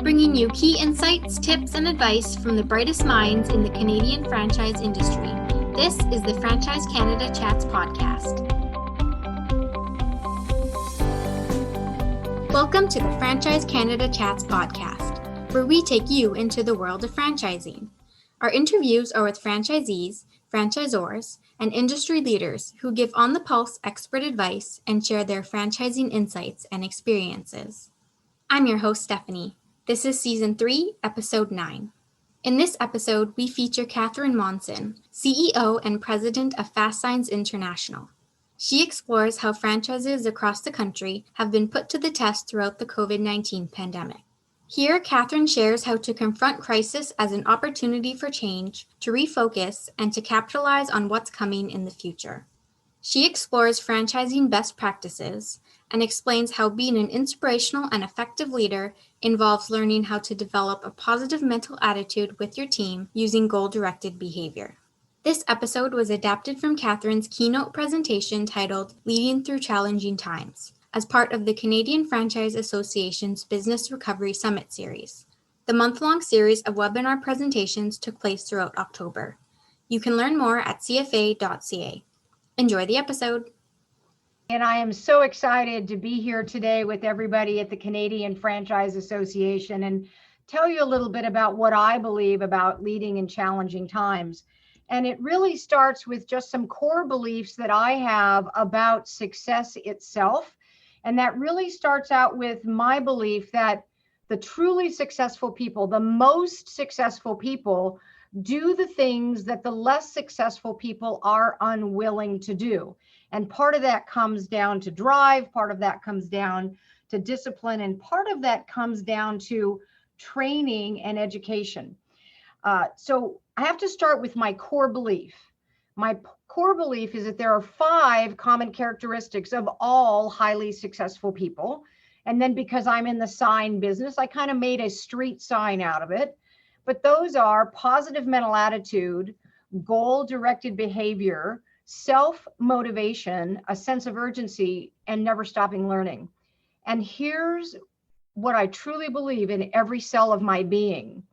bringing you key insights, tips, and advice from the brightest minds in the Canadian franchise industry. This is the Franchise Canada Chats podcast. Welcome to the Franchise Canada Chats podcast, where we take you into the world of franchising. Our interviews are with franchisees, franchisors, and industry leaders who give on-the-pulse expert advice and share their franchising insights and experiences. I'm your host, Stephanie. This is Season 3, Episode 9. In this episode, we feature Catherine Monson, CEO and President of FASTSIGNS International. She explores how franchises across the country have been put to the test throughout the COVID-19 pandemic. Here, Catherine shares how to confront crisis as an opportunity for change, to refocus, and to capitalize on what's coming in the future. She explores franchising best practices and explains how being an inspirational and effective leader involves learning how to develop a positive mental attitude with your team using goal-directed behavior. This episode was adapted from Catherine's keynote presentation titled Leading Through Challenging Times, as part of the Canadian Franchise Association's Business Recovery Summit series. The month-long series of webinar presentations took place throughout October. You can learn more at cfa.ca. Enjoy the episode. And I am so excited to be here today with everybody at the Canadian Franchise Association and tell you a little bit about what I believe about leading in challenging times. And it really starts with just some core beliefs that I have about success itself. And that really starts out with my belief that the truly successful people, the most successful people, do the things that the less successful people are unwilling to do. And part of that comes down to drive, part of that comes down to discipline, and part of that comes down to training and education. So I have to start with my core belief. My core belief is that there are 5 common characteristics of all highly successful people. And then because I'm in the sign business, I kind of made a street sign out of it. But those are positive mental attitude, goal-directed behavior, self-motivation, a sense of urgency, and never stopping learning. And here's what I truly believe in every cell of my being.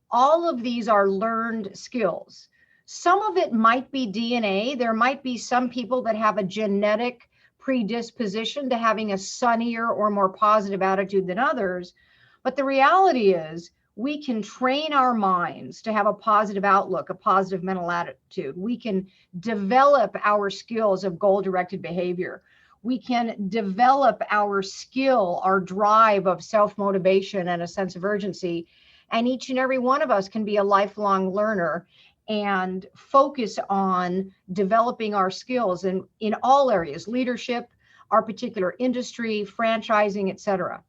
All of these are learned skills. Some of it might be DNA. There might be some people that have a genetic predisposition to having a sunnier or more positive attitude than others. But the reality is, we can train our minds to have a positive outlook, a positive mental attitude. We can develop our skills of goal-directed behavior. We can develop our skill, our drive of self-motivation and a sense of urgency. And each and every one of us can be a lifelong learner and focus on developing our skills in all areas, leadership, our particular industry, franchising, etc.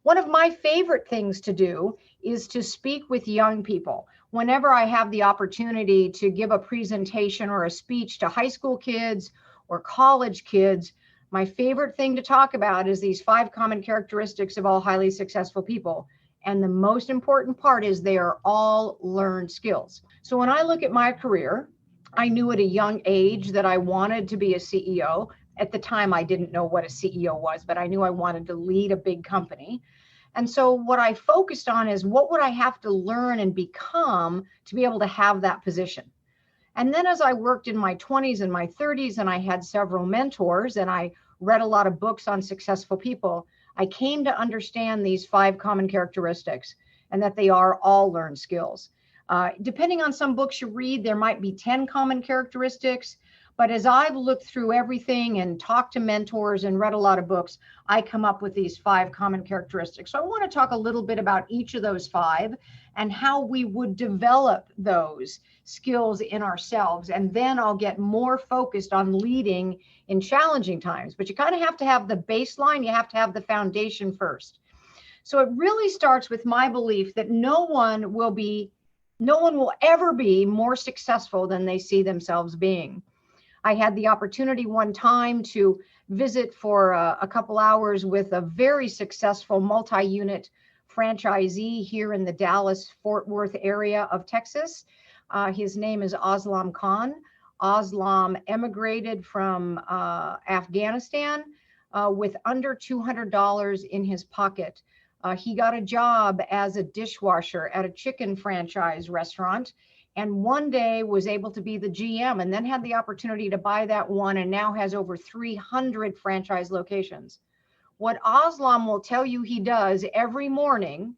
One of my favorite things to do is to speak with young people. Whenever I have the opportunity to give a presentation or a speech to high school kids or college kids, my favorite thing to talk about is these 5 common characteristics of all highly successful people. And the most important part is they are all learned skills. So when I look at my career, I knew at a young age that I wanted to be a CEO. At the time, I didn't know what a CEO was, but I knew I wanted to lead a big company. And so what I focused on is what would I have to learn and become to be able to have that position? And then as I worked in my 20s and my 30s, and I had several mentors, and I read a lot of books on successful people, I came to understand these 5 common characteristics and that they are all learned skills. Depending on some books you read, there might be 10 common characteristics. But as I've looked through everything and talked to mentors and read a lot of books, I come up with these 5 common characteristics. So I want to talk a little bit about each of those 5 and how we would develop those skills in ourselves. And then I'll get more focused on leading in challenging times. But you kind of have to have the baseline. You have to have the foundation first. So it really starts with my belief that no one will ever be more successful than they see themselves being. I had the opportunity one time to visit for a couple hours with a very successful multi-unit franchisee here in the Dallas-Fort Worth area of Texas. His name is Aslam Khan. Aslam emigrated from Afghanistan with under $200 in his pocket He got a job as a dishwasher at a chicken franchise restaurant, and one day was able to be the GM, and then had the opportunity to buy that one, and now has over 300 franchise locations. What Aslam will tell you he does every morning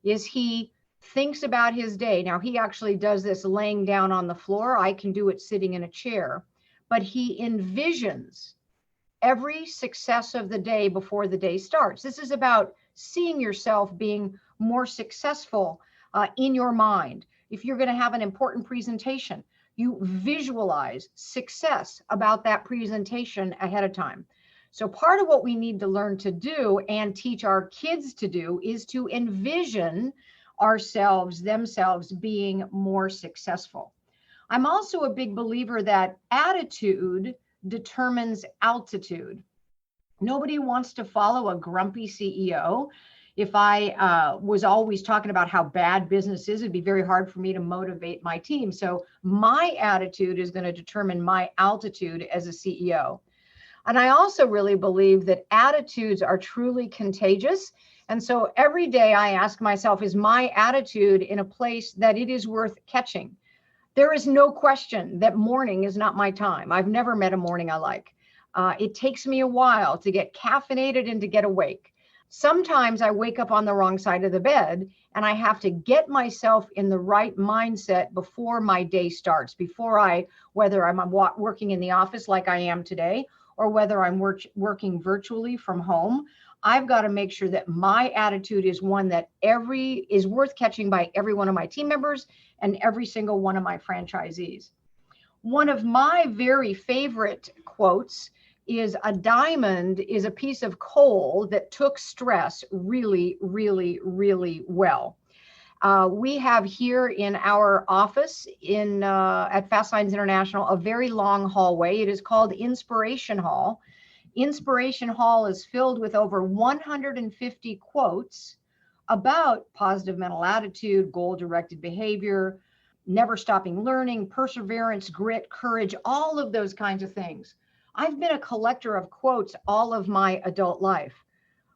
is he thinks about his day. Now, he actually does this laying down on the floor. I can do it sitting in a chair, but he envisions every success of the day before the day starts. This is about seeing yourself being more successful in your mind. If you're going to have an important presentation, you visualize success about that presentation ahead of time. So part of what we need to learn to do and teach our kids to do is to envision themselves being more successful. I'm also a big believer that attitude determines altitude. Nobody wants to follow a grumpy CEO. If I was always talking about how bad business is, it'd be very hard for me to motivate my team. So my attitude is going to determine my altitude as a CEO. And I also really believe that attitudes are truly contagious. And so every day I ask myself, is my attitude in a place that it is worth catching? There is no question that morning is not my time. I've never met a morning I like. It takes me a while to get caffeinated and to get awake. Sometimes I wake up on the wrong side of the bed, and I have to get myself in the right mindset before my day starts, whether I'm working in the office like I am today, or whether I'm working virtually from home. I've got to make sure that my attitude is one that is worth catching by every one of my team members and every single one of my franchisees. One of my very favorite quotes is, a diamond is a piece of coal that took stress really, really, really well. We have here in our office at FASTSIGNS International a very long hallway. It is called Inspiration Hall. Inspiration Hall is filled with over 150 quotes about positive mental attitude, goal-directed behavior, never stopping learning, perseverance, grit, courage, all of those kinds of things. I've been a collector of quotes all of my adult life.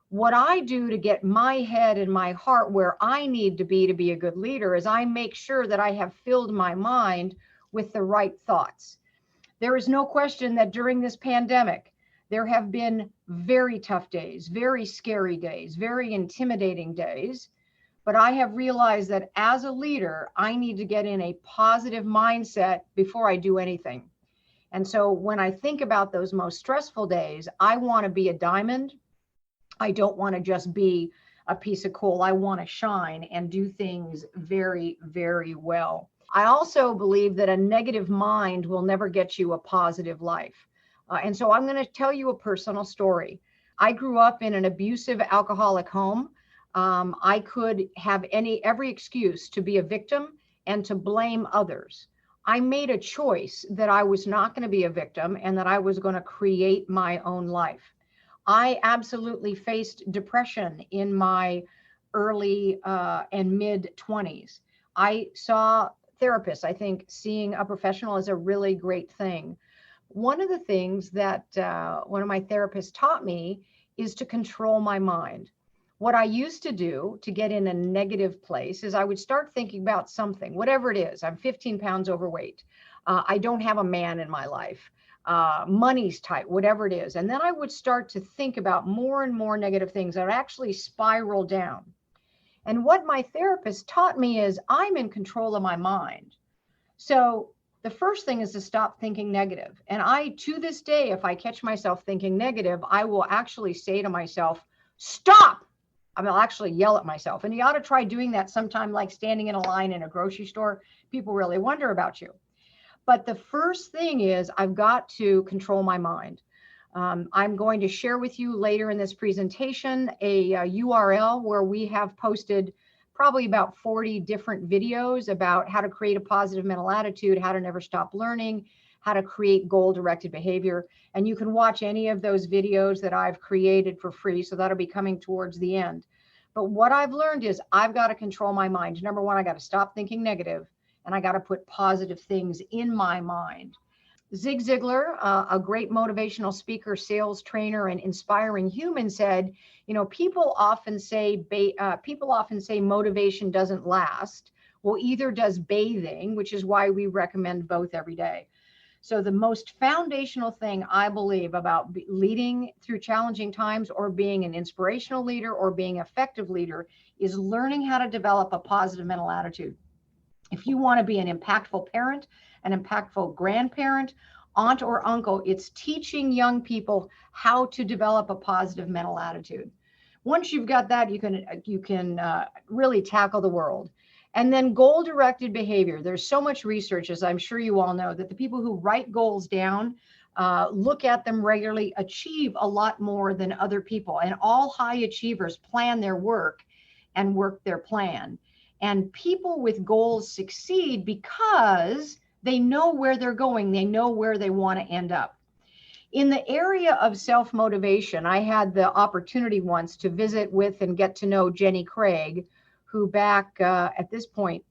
What I do to get my head and my heart where I need to be a good leader is I make sure that I have filled my mind with the right thoughts. There is no question that during this pandemic, there have been very tough days, very scary days, very intimidating days. But I have realized that as a leader, I need to get in a positive mindset before I do anything. And so when I think about those most stressful days, I want to be a diamond. I don't want to just be a piece of coal. I want to shine and do things very, very well. I also believe that a negative mind will never get you a positive life. And so I'm going to tell you a personal story. I grew up in an abusive alcoholic home. I could have every excuse to be a victim and to blame others. I made a choice that I was not going to be a victim and that I was going to create my own life. I absolutely faced depression in my early and mid 20s. I saw therapists. I think seeing a professional is a really great thing. One of the things that one of my therapists taught me is to control my mind. What I used to do to get in a negative place is I would start thinking about something, whatever it is. I'm 15 pounds overweight. I don't have a man in my life. Money's tight, whatever it is. And then I would start to think about more and more negative things that would actually spiral down. And what my therapist taught me is I'm in control of my mind. So the first thing is to stop thinking negative. And to this day, if I catch myself thinking negative, I will actually say to myself, stop. I will actually yell at myself. And you ought to try doing that sometime, like standing in a line in a grocery store. People really wonder about you. But the first thing is I've got to control my mind. I'm going to share with you later in this presentation a URL where we have posted probably about 40 different videos about how to create a positive mental attitude, how to never stop learning, how to create goal-directed behavior. And you can watch any of those videos that I've created for free. So that'll be coming towards the end. But what I've learned is I've got to control my mind. Number one, I got to stop thinking negative, and I got to put positive things in my mind. Zig Ziglar, a great motivational speaker, sales trainer, and inspiring human, said, people often say motivation doesn't last. Well, either does bathing, which is why we recommend both every day. So the most foundational thing I believe about leading through challenging times, or being an inspirational leader, or being an effective leader, is learning how to develop a positive mental attitude. If you want to be an impactful parent, an impactful grandparent, aunt or uncle, it's teaching young people how to develop a positive mental attitude. Once you've got that, you can really tackle the world. And then goal-directed behavior. There's so much research, as I'm sure you all know, that the people who write goals down, look at them regularly, achieve a lot more than other people. And all high achievers plan their work and work their plan. And people with goals succeed because they know where they're going. They know where they want to end up. In the area of self-motivation, I had the opportunity once to visit with and get to know Jenny Craig, who back at this point,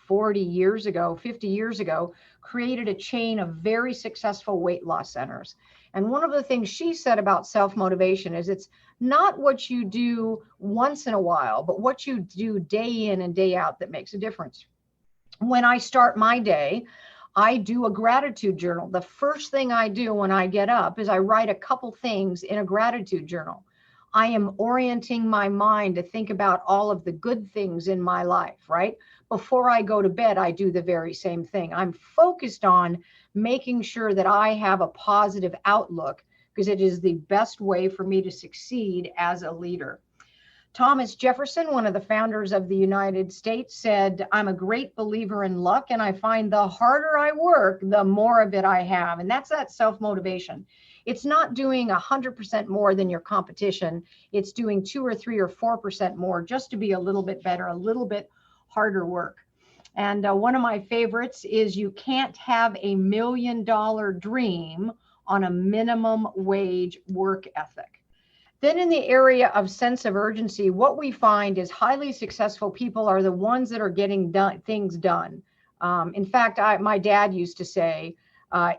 40 years ago, 50 years ago, created a chain of very successful weight loss centers. And one of the things she said about self-motivation is it's not what you do once in a while, but what you do day in and day out that makes a difference. When I start my day, I do a gratitude journal. The first thing I do when I get up is I write a couple things in a gratitude journal. I am orienting my mind to think about all of the good things in my life, right? Before I go to bed, I do the very same thing. I'm focused on making sure that I have a positive outlook, because it is the best way for me to succeed as a leader. Thomas Jefferson, one of the founders of the United States, said, "I'm a great believer in luck, and I find the harder I work, the more of it I have." And that's that self-motivation. It's not doing 100% more than your competition. It's doing 2 or 3 or 4% more just to be a little bit better, a little bit harder work. And one of my favorites is, you can't have a $1 million dream on a minimum wage work ethic. Then in the area of sense of urgency, what we find is highly successful people are the ones that are getting things done. In fact, my dad used to say,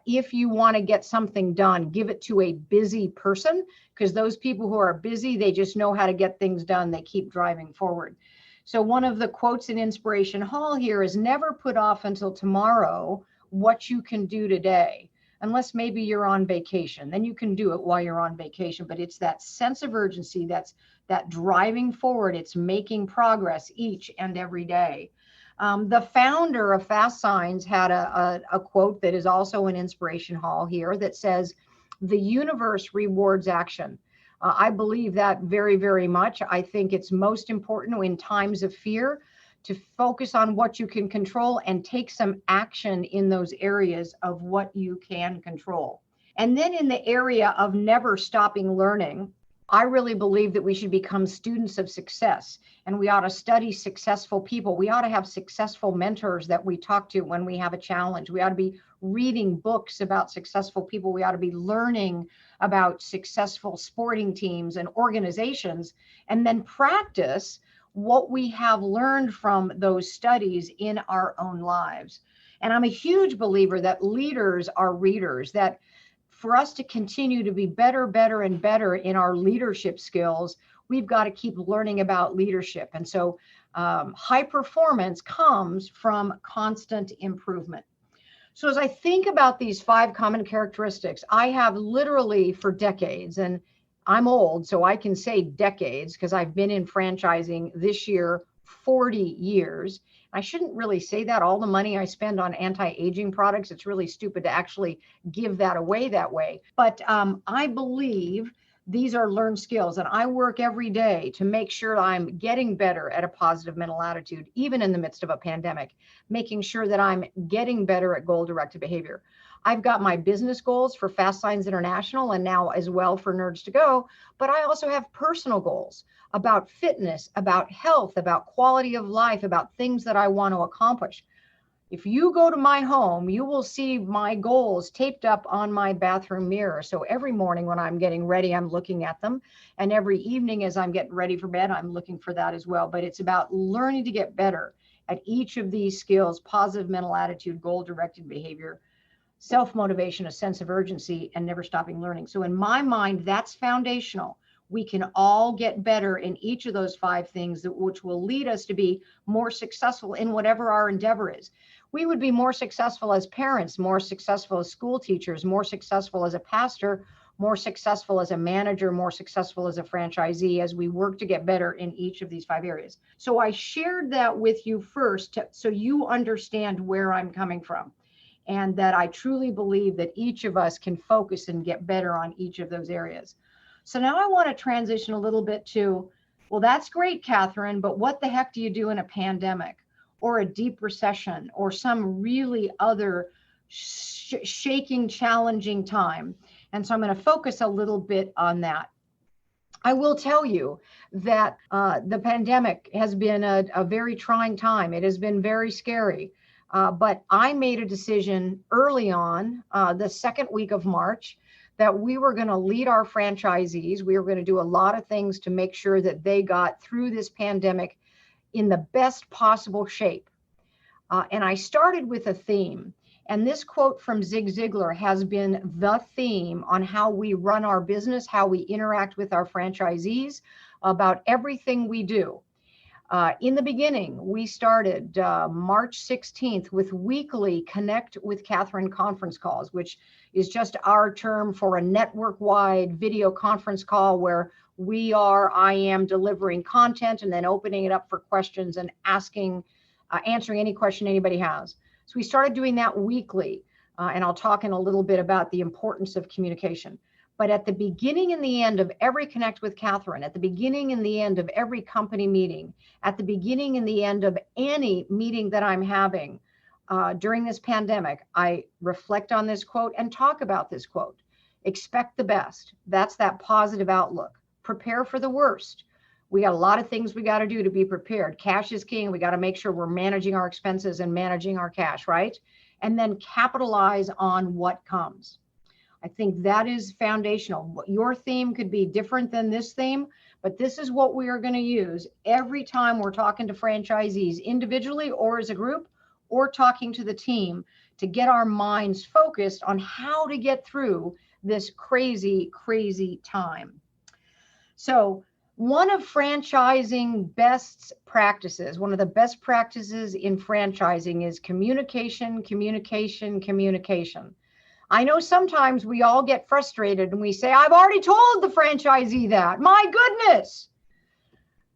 if you want to get something done, give it to a busy person, because those people who are busy, they just know how to get things done. They keep driving forward. So one of the quotes in Inspiration Hall here is, never put off until tomorrow what you can do today. Unless maybe you're on vacation, then you can do it while you're on vacation. But it's that sense of urgency, that's that driving forward. It's making progress each and every day. The founder of FASTSIGNS had a quote that is also in Inspiration Hall here that says, "The universe rewards action." I believe that very, very much. I think it's most important in times of fear to focus on what you can control and take some action in those areas of what you can control. And then in the area of never stopping learning, I really believe that we should become students of success, and we ought to study successful people. We ought to have successful mentors that we talk to when we have a challenge. We ought to be reading books about successful people. We ought to be learning about successful sporting teams and organizations, and then practice what we have learned from those studies in our own lives. And I'm a huge believer that leaders are readers, that for us to continue to be better, better, and better in our leadership skills, we've got to keep learning about leadership. And so high performance comes from constant improvement. So as I think about these 5 common characteristics, I have literally for decades, and I'm old, so I can say decades because I've been in franchising this year 40 years. I shouldn't really say that. All the money I spend on anti-aging products, it's really stupid to actually give that away that way. But I believe these are learned skills, and I work every day to make sure I'm getting better at a positive mental attitude, even in the midst of a pandemic, making sure that I'm getting better at goal-directed behavior. I've got my business goals for FASTSIGNS International and now as well for Nerds to Go, but I also have personal goals about fitness, about health, about quality of life, about things that I want to accomplish. If you go to my home, you will see my goals taped up on my bathroom mirror. So every morning when I'm getting ready, I'm looking at them. And every evening as I'm getting ready for bed, I'm looking for that as well. But it's about learning to get better at each of these skills: positive mental attitude, goal-directed behavior, self-motivation, a sense of urgency, and never stopping learning. So in my mind, that's foundational. We can all get better in each of those 5 things, which will lead us to be more successful in whatever our endeavor is. We would be more successful as parents, more successful as school teachers, more successful as a pastor, more successful as a manager, more successful as a franchisee, as we work to get better in each of these 5 areas. So I shared that with you first, so you understand where I'm coming from, and that I truly believe that each of us can focus and get better on each of those areas. So now I want to transition a little bit to, well, that's great, Catherine, but what the heck do you do in a pandemic or a deep recession or some really other shaking, challenging time? And so I'm going to focus a little bit on that. I will tell you that the pandemic has been a very trying time. It has been very scary. But I made a decision early on, the second week of March, that we were going to lead our franchisees. We were going to do a lot of things to make sure that they got through this pandemic in the best possible shape. And I started with a theme. And this quote from Zig Ziglar has been the theme on how we run our business, how we interact with our franchisees, about everything we do. In the beginning, we started March 16th with weekly Connect with Catherine conference calls, which is just our term for a network-wide video conference call where I am delivering content and then opening it up for questions and answering any question anybody has. So we started doing that weekly, and I'll talk in a little bit about the importance of communication. But at the beginning and the end of every Connect with Catherine, at the beginning and the end of every company meeting, at the beginning and the end of any meeting that I'm having during this pandemic, I reflect on this quote and talk about this quote. Expect the best. That's that positive outlook. Prepare for the worst. We got a lot of things we got to do to be prepared. Cash is king. We got to make sure we're managing our expenses and managing our cash, right? And then capitalize on what comes. I think that is foundational. Your theme could be different than this theme, but this is what we are going to use every time we're talking to franchisees individually or as a group or talking to the team to get our minds focused on how to get through this crazy, crazy time. So one of franchising best practices, one of the best practices in franchising is communication, communication, communication. I know sometimes we all get frustrated and we say, I've already told the franchisee that. My goodness.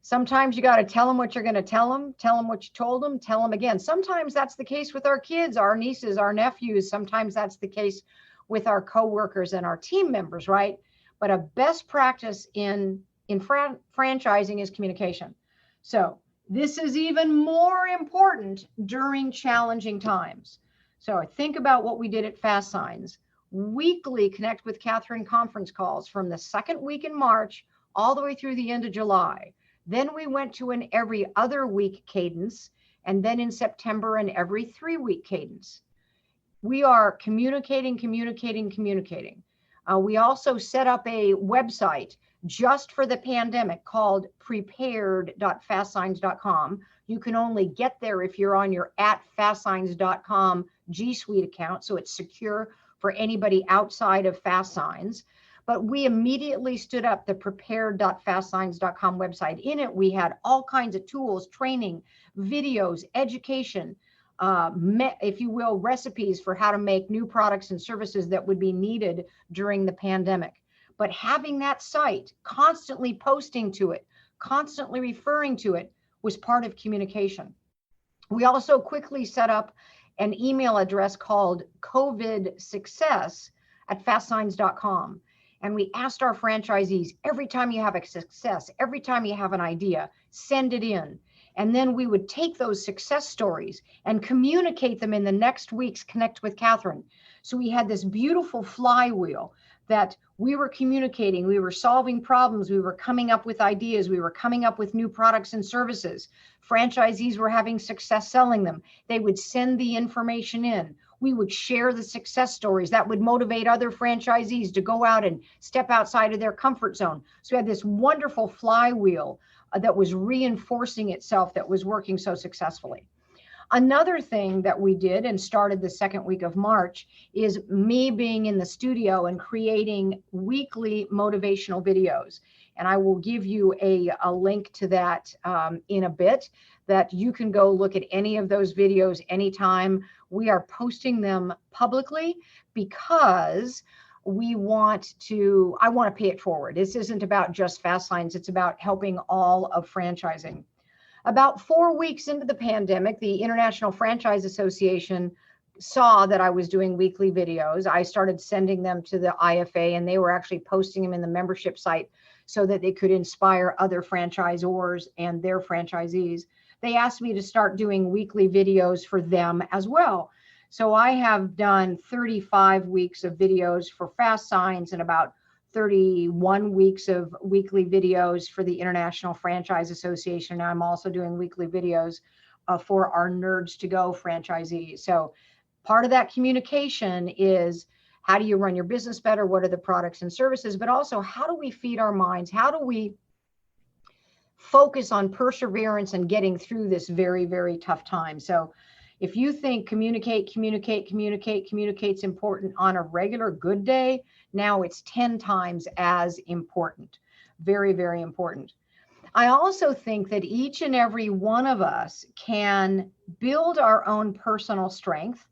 Sometimes you got to tell them what you're going to tell them what you told them, tell them again. Sometimes that's the case with our kids, our nieces, our nephews. Sometimes that's the case with our coworkers and our team members, right? But a best practice in franchising is communication. So this is even more important during challenging times. So think about what we did at FASTSIGNS. Weekly Connect with Catherine conference calls from the second week in March all the way through the end of July. Then we went to an every other week cadence, and then in September an every 3-week cadence. We are communicating. We also set up a website just for the pandemic called prepared.fastssigns.com. You can only get there if you're on your @fastssigns.com G Suite account, so it's secure for anybody outside of FastSigns. But we immediately stood up the prepared.fastssigns.com website. In it, we had all kinds of tools, training, videos, education, if you will, recipes for how to make new products and services that would be needed during the pandemic. But having that site, constantly posting to it, constantly referring to it, was part of communication. We also quickly set up an email address called covidsuccess@fastsigns.com. And we asked our franchisees, every time you have a success, every time you have an idea, send it in. And then we would take those success stories and communicate them in the next week's Connect with Catherine. So we had this beautiful flywheel that we were communicating, we were solving problems, we were coming up with ideas, we were coming up with new products and services. Franchisees were having success selling them. They would send the information in. We would share the success stories that would motivate other franchisees to go out and step outside of their comfort zone. So we had this wonderful flywheel that was reinforcing itself, that was working so successfully. Another thing that we did and started the second week of March is me being in the studio and creating weekly motivational videos. And I will give you a link to that in a bit, that you can go look at any of those videos anytime. We are posting them publicly because I want to pay it forward. This isn't about just FASTSIGNS, it's about helping all of franchising. About 4 weeks into the pandemic, the International Franchise Association saw that I was doing weekly videos. I started sending them to the IFA, and they were actually posting them in the membership site so that they could inspire other franchisors and their franchisees. They asked me to start doing weekly videos for them as well. So I have done 35 weeks of videos for FASTSIGNS and about 31 weeks of weekly videos for the International Franchise Association. Now I'm also doing weekly videos for our Nerds to Go franchisees. So part of that communication is, how do you run your business better? What are the products and services? But also, how do we feed our minds? How do we focus on perseverance and getting through this very, very tough time? So if you think communicate's important on a regular good day, now it's 10 times as important. Very, very important. I also think that each and every one of us can build our own personal strength.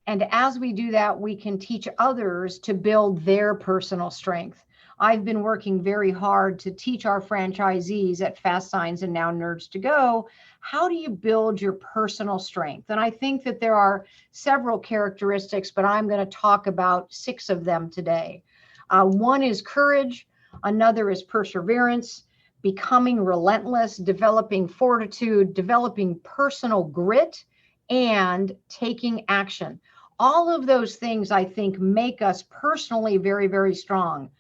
And as we do that, we can teach others to build their personal strength. I've been working very hard to teach our franchisees at FASTSIGNS and now Nerds to Go, how do you build your personal strength? And I think that there are several characteristics, but I'm going to talk about 6 of them today. One is courage. Another is perseverance, becoming relentless, developing fortitude, developing personal grit, and taking action. All of those things, I think, make us personally very, very strong,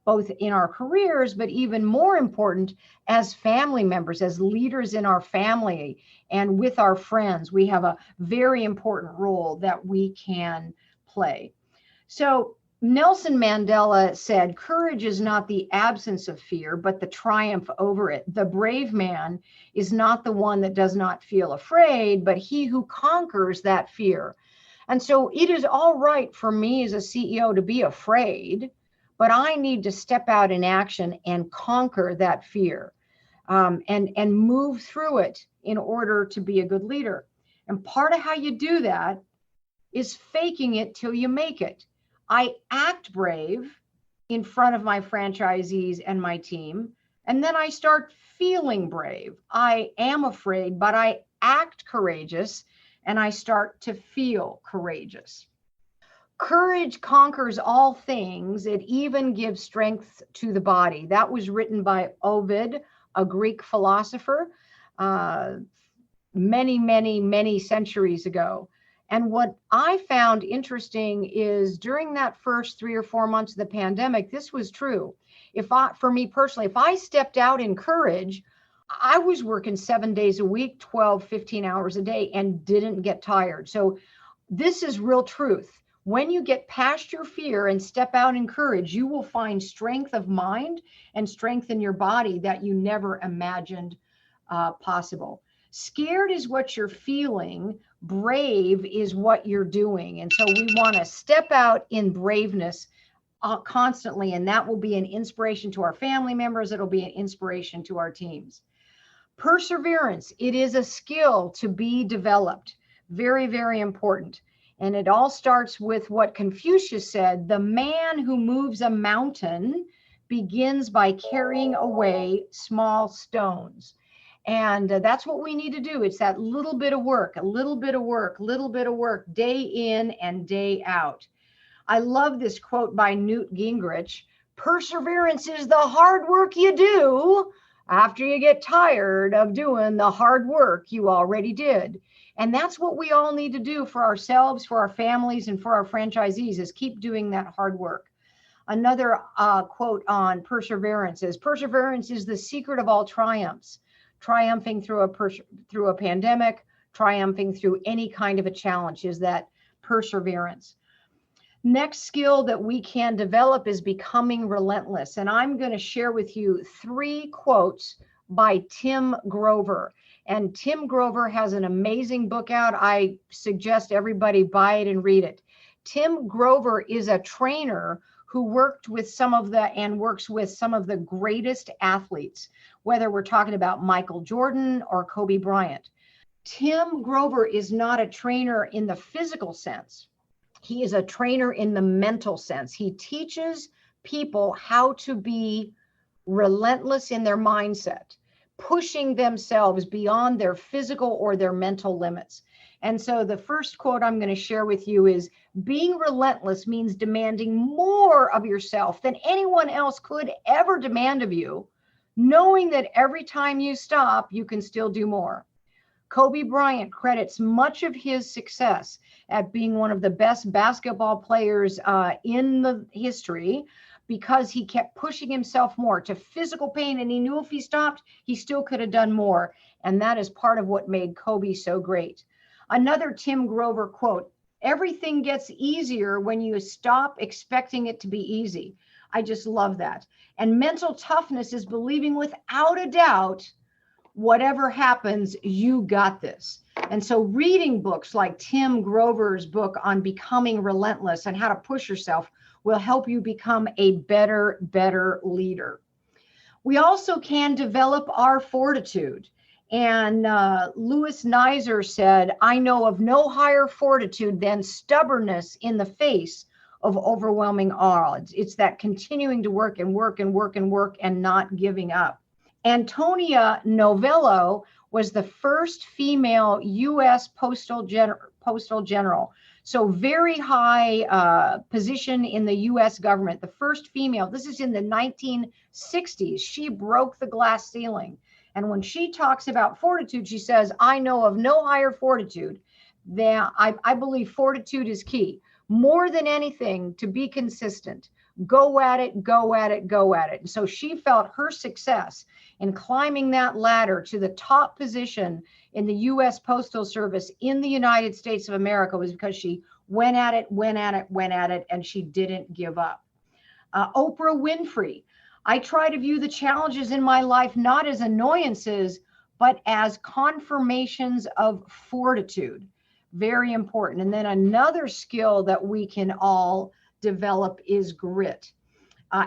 both in our careers, but even more important as family members, as leaders in our family and with our friends. We have a very important role that we can play. So Nelson Mandela said, courage is not the absence of fear, but the triumph over it. The brave man is not the one that does not feel afraid, but he who conquers that fear. And so it is all right for me as a CEO to be afraid, but I need to step out in action and conquer that fear and move through it in order to be a good leader. And part of how you do that is faking it till you make it. I act brave in front of my franchisees and my team, and then I start feeling brave. I am afraid, but I act courageous, and I start to feel courageous. Courage conquers all things. It even gives strength to the body. That was written by Ovid, a Greek philosopher, many centuries ago. And what I found interesting is during that first 3 or 4 months of the pandemic, this was true. For me personally, if I stepped out in courage, I was working 7 days a week, 12, 15 hours a day, and didn't get tired. So this is real truth. When you get past your fear and step out in courage, you will find strength of mind and strength in your body that you never imagined possible. Scared is what you're feeling. Brave is what you're doing. And so we want to step out in braveness constantly, and that will be an inspiration to our family members. It'll be an inspiration to our teams. Perseverance, it is a skill to be developed. Very, very important. And it all starts with what Confucius said: the man who moves a mountain begins by carrying away small stones. And that's what we need to do. It's that little bit of work, little bit of work, day in and day out. I love this quote by Newt Gingrich: perseverance is the hard work you do after you get tired of doing the hard work you already did. And that's what we all need to do for ourselves, for our families, and for our franchisees, is keep doing that hard work. Another quote on perseverance is, perseverance is the secret of all triumphs. Triumphing through a pandemic, triumphing through any kind of a challenge is that perseverance. Next skill that we can develop is becoming relentless. And I'm going to share with you 3 quotes by Tim Grover. And Tim Grover has an amazing book out. I suggest everybody buy it and read it. Tim Grover is a trainer who works with some of the greatest athletes, whether we're talking about Michael Jordan or Kobe Bryant. Tim Grover is not a trainer in the physical sense. He is a trainer in the mental sense. He teaches people how to be relentless in their mindset, pushing themselves beyond their physical or their mental limits. And so the first quote I'm going to share with you is, being relentless means demanding more of yourself than anyone else could ever demand of you, knowing that every time you stop, you can still do more. Kobe Bryant credits much of his success at being one of the best basketball players in the history, because he kept pushing himself more to physical pain, and he knew if he stopped, he still could have done more. And that is part of what made Kobe so great. Another Tim Grover quote, everything gets easier when you stop expecting it to be easy. I just love that. And mental toughness is believing without a doubt, whatever happens, you got this. And so reading books like Tim Grover's book on becoming relentless and how to push yourself will help you become a better leader. We also can develop our fortitude. And Louis Nizer said, I know of no higher fortitude than stubbornness in the face of overwhelming odds. It's that continuing to work and work and work and work and not giving up. Antonia Novello was the first female U.S. postal general. So very high position in the U.S. government. The first female, this is in the 1960s. She broke the glass ceiling. And when she talks about fortitude, she says, I know of no higher fortitude than, I believe fortitude is key. More than anything, to be consistent. Go at it, go at it, go at it. And so she felt her success in climbing that ladder to the top position in the U.S. Postal Service in the United States of America was because she went at it, and she didn't give up. Oprah Winfrey. I try to view the challenges in my life not as annoyances, but as confirmations of fortitude. Very important. And then another skill that we can all develop is grit.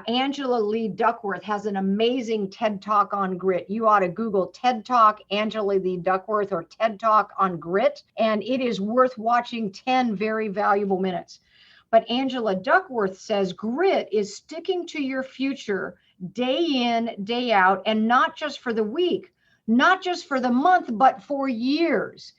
Angela Lee Duckworth has an amazing TED Talk on grit. You ought to Google TED Talk Angela Lee Duckworth or TED Talk on grit, and it is worth watching 10 very valuable minutes. But Angela Duckworth says grit is sticking to your future day in, day out, and not just for the week, not just for the month, but for years.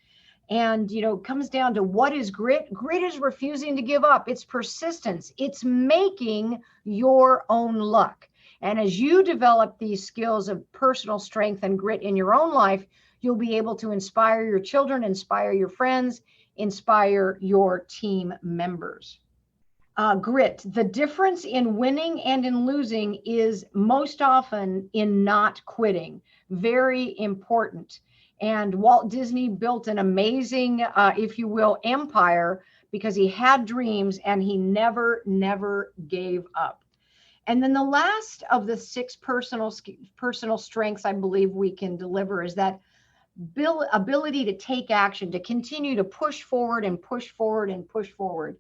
And, it comes down to what is grit? Grit is refusing to give up. It's persistence. It's making your own luck. And as you develop these skills of personal strength and grit in your own life, you'll be able to inspire your children, inspire your friends, inspire your team members. Grit. The difference in winning and in losing is most often in not quitting. Very important. And Walt Disney built an amazing, if you will, empire because he had dreams and he never gave up. And then the last of the 6 personal strengths I believe we can deliver is that ability to take action, to continue to push forward and push forward and push forward.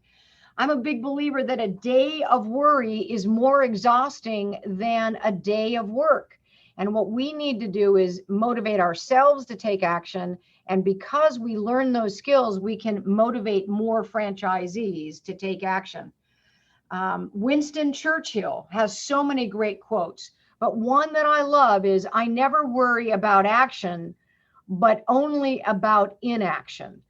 I'm a big believer that a day of worry is more exhausting than a day of work. And what we need to do is motivate ourselves to take action. And because we learn those skills, we can motivate more franchisees to take action. Winston Churchill has so many great quotes, but one that I love is, I never worry about action, but only about inaction.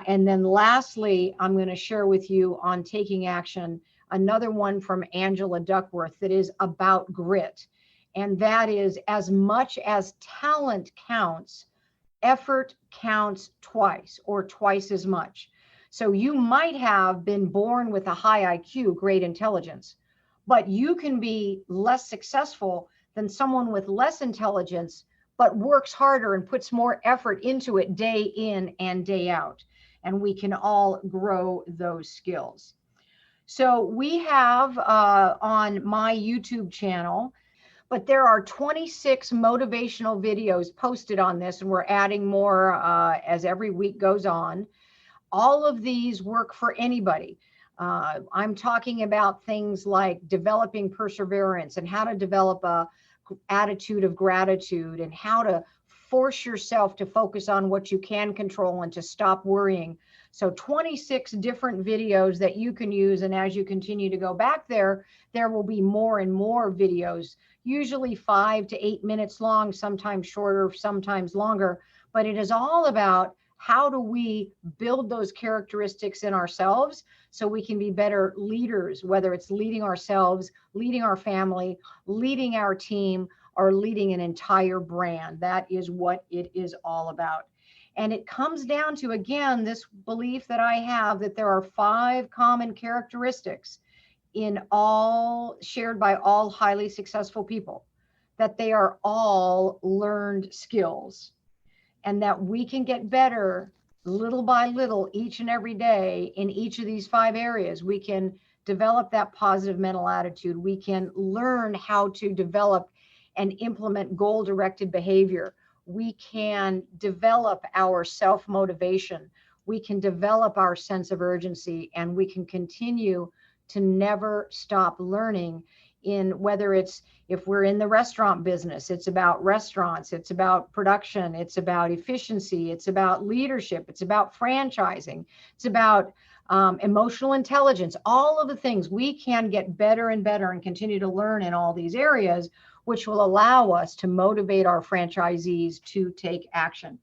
And then lastly, I'm going to share with you on taking action, another one from Angela Duckworth that is about grit. And that is, as much as talent counts, effort counts twice or twice as much. So you might have been born with a high IQ, great intelligence, but you can be less successful than someone with less intelligence, but works harder and puts more effort into it day in and day out. And we can all grow those skills. So we have on my YouTube channel, But there are 26 motivational videos posted on this, and we're adding more as every week goes on. All of these work for anybody. I'm talking about things like developing perseverance and how to develop a attitude of gratitude and how to force yourself to focus on what you can control and to stop worrying. So 26 different videos that you can use. And as you continue to go back there, there will be more and more videos, usually 5 to 8 minutes long, sometimes shorter, sometimes longer. But it is all about how do we build those characteristics in ourselves so we can be better leaders, whether it's leading ourselves, leading our family, leading our team, or leading an entire brand. That is what it is all about. And it comes down to, again, this belief that I have that there are 5 common characteristics in all shared by all highly successful people, that they are all learned skills, and that we can get better little by little each and every day in each of these 5 areas. We can develop that positive mental attitude. We can learn how to develop and implement goal-directed behavior. We can develop our self-motivation. We can develop our sense of urgency, and we can continue to never stop learning in whether it's, if we're in the restaurant business, it's about restaurants, it's about production, it's about efficiency, it's about leadership, it's about franchising, it's about emotional intelligence, all of the things. We can get better and better and continue to learn in all these areas, which will allow us to motivate our franchisees to take action.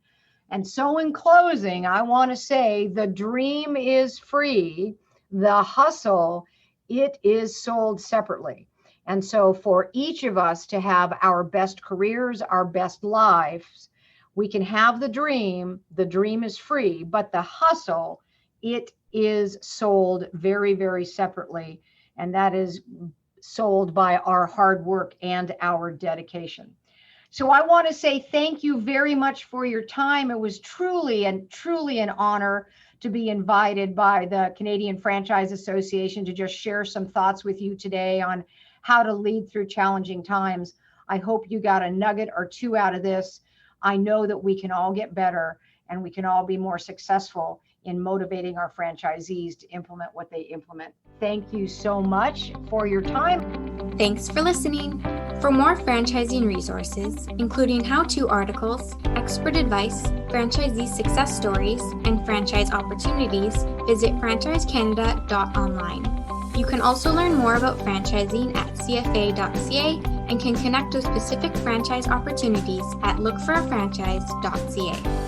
And so in closing, I want to say the dream is free, the hustle, it is sold separately. And so for each of us to have our best careers, our best lives, we can have the dream is free, but the hustle, it is sold very, very separately. And that is sold by our hard work and our dedication. So I want to say thank you very much for your time. It was truly an honor to be invited by the Canadian Franchise Association to just share some thoughts with you today on how to lead through challenging times. I hope you got a nugget or 2 out of this. I know that we can all get better and we can all be more successful in motivating our franchisees to implement what they implement. Thank you so much for your time. Thanks for listening. For more franchising resources, including how-to articles, expert advice, franchisee success stories, and franchise opportunities, visit franchisecanada.online. You can also learn more about franchising at cfa.ca and can connect with specific franchise opportunities at lookforafranchise.ca.